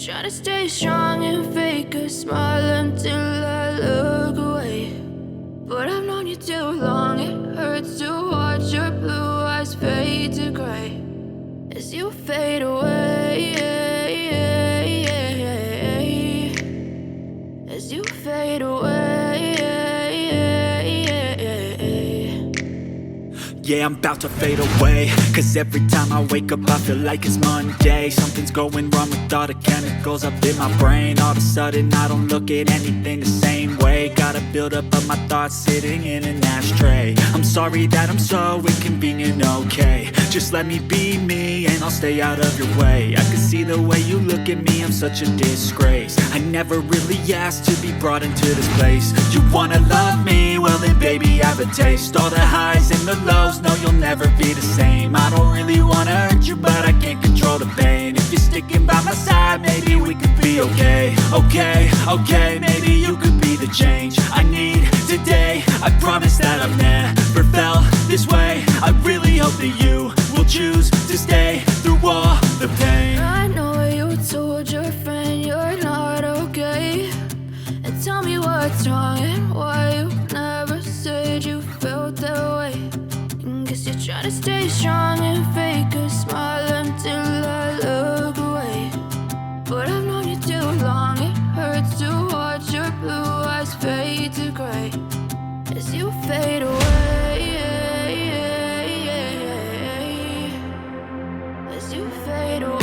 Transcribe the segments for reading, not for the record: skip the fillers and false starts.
Try to stay strong and fake a smile until I look away. But I've known you too long, it hurts to watch your blue eyes fade to gray as you fade away, as you fade away. Yeah, I'm about to fade away, cause every time I wake up I feel like it's Monday. Something's going wrong with all the chemicals up in my brain. All of a sudden I don't look at anything the same way. Gotta build up of my thoughts sitting in an ashtray. I'm sorry that I'm so inconvenient, okay. Just let me be me and I'll stay out of your way. I can see the way you look at me, I'm such a disgrace. I never really asked to be brought into this place. You wanna love me? Well then baby I have a taste. All the highs and the lows, no you'll never be the same. I don't really wanna hurt you but I can't control the pain. If you're sticking by my side maybe we could be okay. Okay, maybe you could be the change I need today. I promise that I've never felt this way. I really hope that you will choose to stay through all the pain. I know you told your friend you're not okay, and tell me what's wrong and why you never said you felt that way. And guess you're trying to stay strong and fake a smile until I look away. But I've known you too long, it hurts to watch your blue eyes fade to gray as you fade away, as you fade away,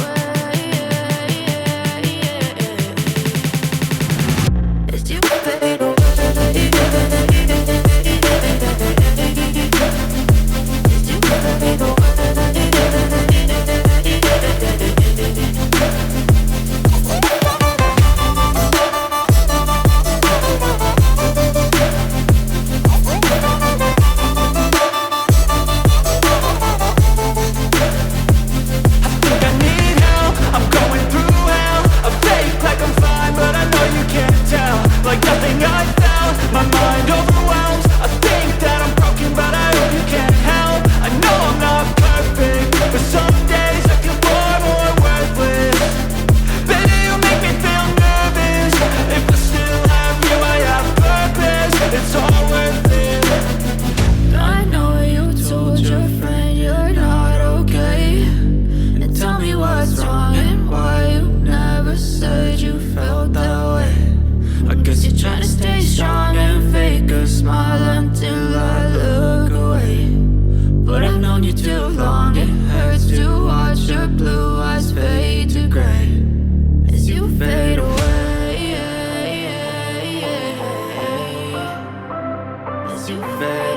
as you fade away. You fade